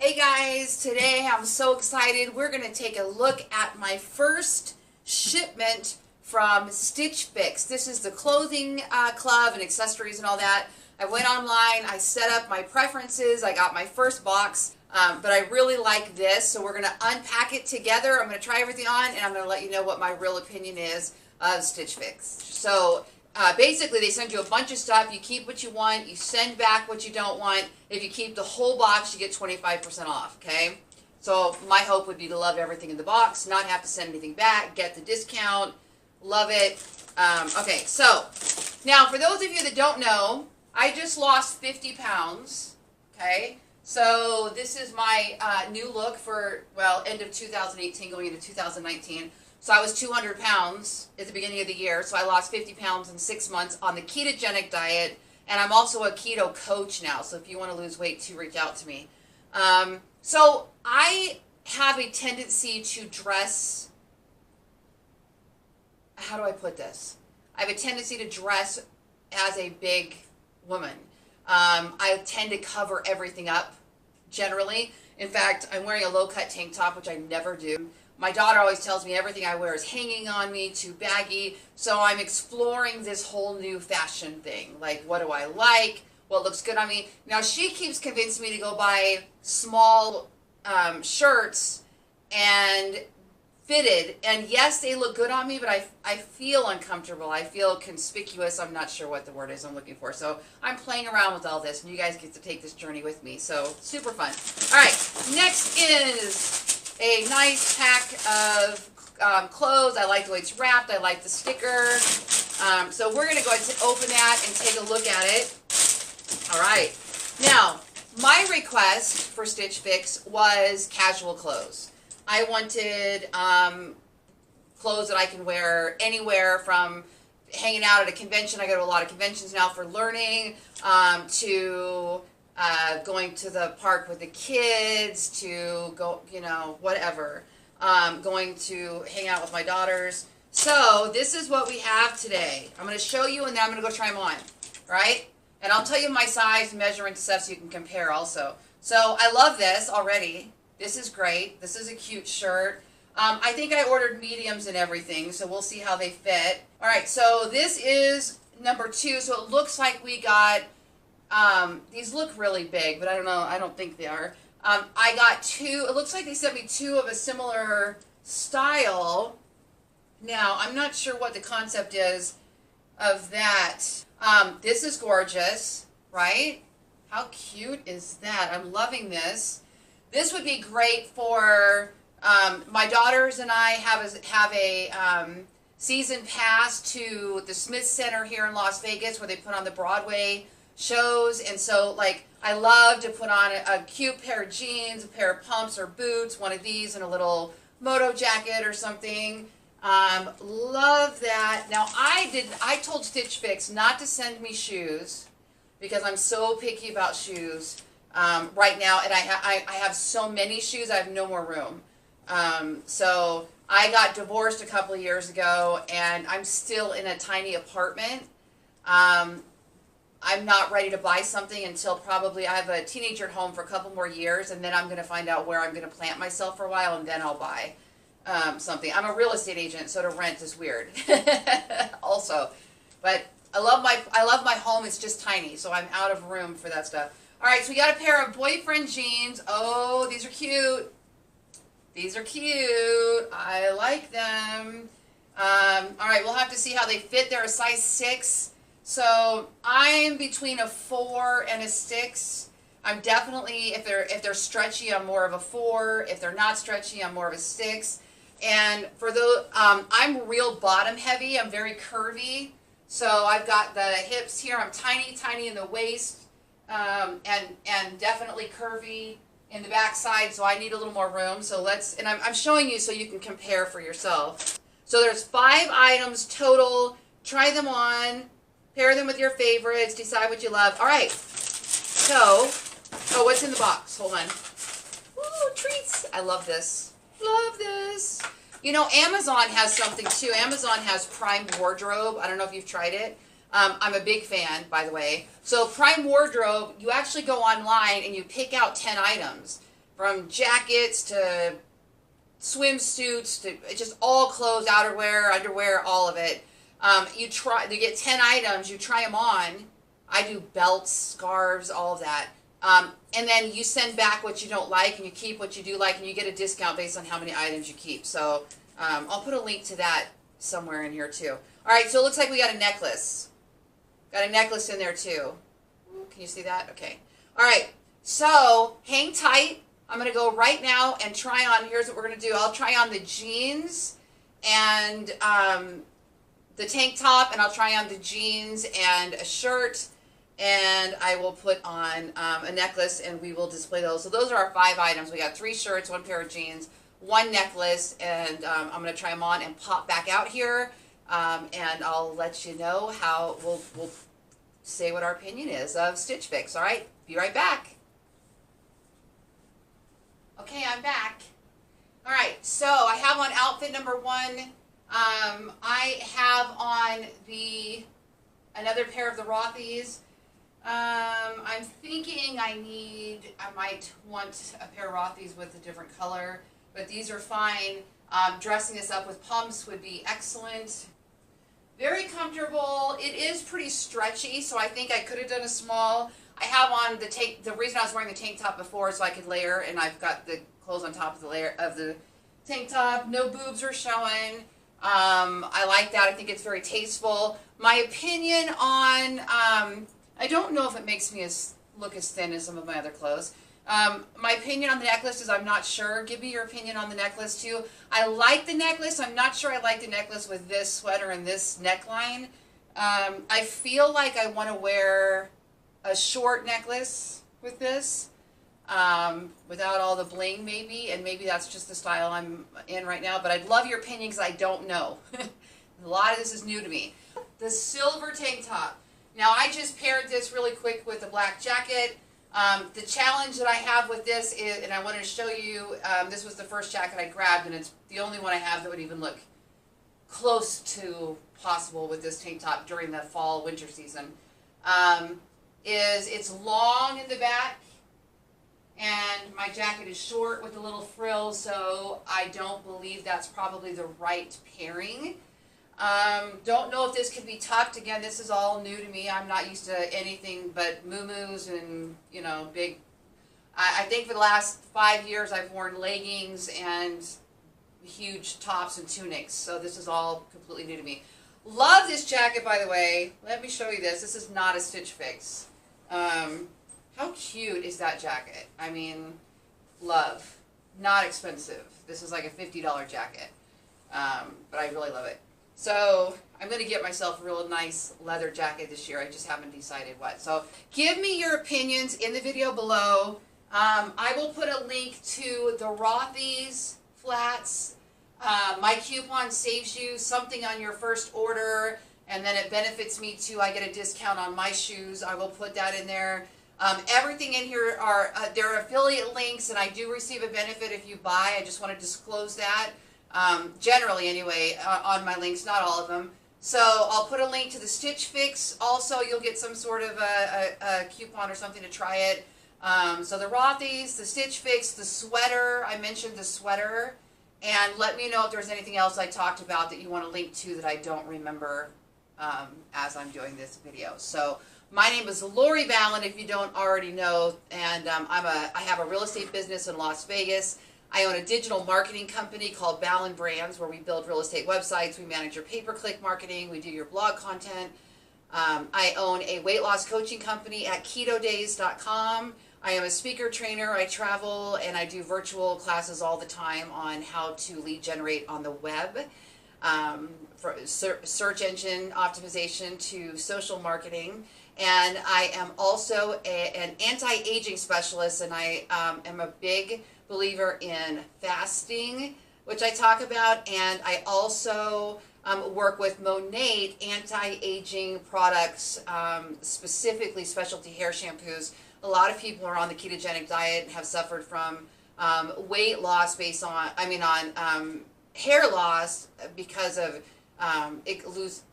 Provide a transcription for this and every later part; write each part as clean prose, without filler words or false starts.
Hey guys, today I'm so excited. We're going to take a look at my first shipment from Stitch Fix. This is the clothing club and accessories and all that. I went online, I set up my preferences, I got my first box, but I really like this, so we're going to unpack it together. I'm going to try everything on, and I'm going to let you know what my real opinion is of Stitch Fix. So basically, they send you a bunch of stuff. You keep what you want. You send back what you don't want. If you keep the whole box, you get 25% off, okay? So my hope would be to love everything in the box, not have to send anything back, get the discount, love it. Okay, so now for those of you that don't know, I just lost 50 pounds, okay? So this is my new look for, well, end of 2018 going into 2019. So I was 200 pounds at the beginning of the year, so I lost 50 pounds in 6 months on the ketogenic diet, and I'm also a keto coach now, so if you want to lose weight too, reach out to me. So I have a tendency to dress, how do I put this? I have a tendency to dress as a big woman. I tend to cover everything up, generally. In fact, I'm wearing a low-cut tank top, which I never do. My daughter always tells me everything I wear is hanging on me, too baggy. So I'm exploring this whole new fashion thing. Like, what do I like? What looks good on me? Now, she keeps convincing me to go buy small shirts and fitted. And yes, they look good on me, but I feel uncomfortable. I feel conspicuous. I'm not sure what the word is I'm looking for. So I'm playing around with all this, and you guys get to take this journey with me. So super fun. All right, next is a nice pack of clothes. I like the way it's wrapped. I like the sticker. So we're going to go ahead and open that and take a look at it. All right. Now, my request for Stitch Fix was casual clothes. I wanted clothes that I can wear anywhere, from hanging out at a convention. I go to a lot of conventions now for learning, to going to the park with the kids, to go, you know, whatever. Going to hang out with my daughters. So this is what we have today. I'm going to show you, and then I'm going to go try them on, right? And I'll tell you my size, measurement, stuff, so you can compare also. So I love this already. This is great. This is a cute shirt. I think I ordered mediums and everything, so we'll see how they fit. All right, so this is number 2. So it looks like we got, these look really big, but I don't know. I don't think they are. I got 2. It looks like they sent me 2 of a similar style. Now, I'm not sure what the concept is of that. This is gorgeous, right? How cute is that? I'm loving this. This would be great for, my daughters and I have a season pass to the Smith Center here in Las Vegas, where they put on the Broadway shows. And so, like, I love to put on a cute pair of jeans, a pair of pumps or boots, one of these, and a little moto jacket or something. Love that. Now, I told Stitch Fix not to send me shoes, because I'm so picky about shoes right now, and I have so many shoes, I have no more room. So I got divorced a couple of years ago, and I'm still in a tiny apartment. I'm not ready to buy something until probably I have a teenager at home for a couple more years, and then I'm going to find out where I'm going to plant myself for a while, and then I'll buy something. I'm a real estate agent, so to rent is weird also. But I love my home. It's just tiny, so I'm out of room for that stuff. All right, so we got a pair of boyfriend jeans. Oh, these are cute. These are cute. I like them. All right, we'll have to see how they fit. They're a size 6. So I'm between a 4 and a 6. I'm definitely, if they're stretchy, I'm more of a 4. If they're not stretchy, I'm more of a 6. And for the, I'm real bottom heavy. I'm very curvy. So I've got the hips here. I'm tiny, tiny in the waist, and definitely curvy in the back side. So I need a little more room. So and I'm showing you so you can compare for yourself. So there's 5 items total. Try them on. Pair them with your favorites. Decide what you love. All right. So, oh, what's in the box? Hold on. Ooh, treats. I love this. Love this. You know, Amazon has something too. Amazon has Prime Wardrobe. I don't know if you've tried it. I'm a big fan, by the way. So Prime Wardrobe, you actually go online and you pick out 10 items. from jackets to swimsuits to just all clothes, outerwear, underwear, all of it. You get 10 items, you try them on. I do belts, scarves, all of that. And then you send back what you don't like and you keep what you do like, and you get a discount based on how many items you keep. So I'll put a link to that somewhere in here too. All right, so it looks like we got a necklace. Got a necklace in there too. Can you see that? Okay. All right, so hang tight. I'm going to go right now and try on, here's what we're going to do. I'll try on the jeans and the tank top, and I'll try on the jeans and a shirt, and I will put on a necklace, and we will display those. So those are our 5 items. We got 3 shirts, 1 pair of jeans, 1 necklace, and I'm going to try them on and pop back out here, and I'll let you know how we'll say what our opinion is of Stitch Fix. All right, be right back. Okay, I'm back. All right, so I have on outfit number 1. I have on another pair of the Rothy's. I'm thinking I might want a pair of Rothy's with a different color, but these are fine. Dressing this up with pumps would be excellent. Very comfortable. It is pretty stretchy, so I think I could have done a small. I have on the reason I was wearing the tank top before is so I could layer, and I've got the clothes on top of the layer of the tank top. No boobs are showing. I like that. I think it's very tasteful. My opinion on, I don't know if it makes me look as thin as some of my other clothes. My opinion on the necklace is I'm not sure. Give me your opinion on the necklace too. I like the necklace. I'm not sure I like the necklace with this sweater and this neckline. I feel like I want to wear a short necklace with this, without all the bling maybe, and maybe that's just the style I'm in right now, but I'd love your opinion because I don't know. A lot of this is new to me. The silver tank top. Now I just paired this really quick with a black jacket. The challenge that I have with this is, and I wanted to show you, this was the first jacket I grabbed, and it's the only one I have that would even look close to possible with this tank top during the fall winter season. Is it's long in the back, and my jacket is short with a little frill, so I don't believe that's probably the right pairing. Don't know if this could be tucked. Again, this is all new to me. I'm not used to anything but muumuus and, you know, big. I think for the last 5 years I've worn leggings and huge tops and tunics, so this is all completely new to me. Love this jacket, by the way. Let me show you this. This is not a Stitch Fix. How cute is that jacket? I mean, love. Not expensive. This is like a $50 jacket, but I really love it. So I'm going to get myself a real nice leather jacket this year. I just haven't decided what. So give me your opinions in the video below. I will put a link to the Rothy's flats. My coupon saves you something on your first order, and then it benefits me too. I get a discount on my shoes. I will put that in there. Everything in here are there are affiliate links, and I do receive a benefit if you buy. I just want to disclose that. Generally anyway, on my links, not all of them. So I'll put a link to the Stitch Fix. Also, you'll get some sort of a coupon or something to try it. So the Rothy's, the Stitch Fix, the sweater. I mentioned the sweater. And let me know if there's anything else I talked about that you want to link to that I don't remember as I'm doing this video. So my name is Lori Ballen, if you don't already know, and I have a real estate business in Las Vegas. I own a digital marketing company called Ballen Brands, where we build real estate websites. We manage your pay-per-click marketing. We do your blog content. I own a weight loss coaching company at ketodays.com. I am a speaker trainer. I travel and I do virtual classes all the time on how to lead generate on the web, for search engine optimization to social marketing. And I am also an anti-aging specialist, and I am a big believer in fasting, which I talk about, and I also work with Monate anti-aging products, specifically specialty hair shampoos. A lot of people are on the ketogenic diet and have suffered from weight loss based on, hair loss because of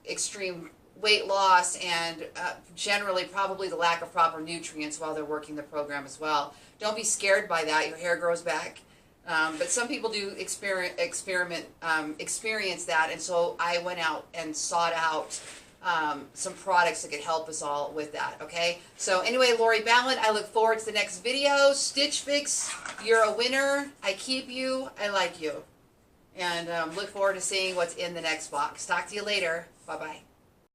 extreme weight loss and generally probably the lack of proper nutrients while they're working the program as well. Don't be scared by that. Your hair grows back. But some people do experience that, and so I went out and sought out some products that could help us all with that, okay? So anyway, Lori Ballen, I look forward to the next video. Stitch Fix, you're a winner. I keep you. I like you. And look forward to seeing what's in the next box. Talk to you later. Bye-bye.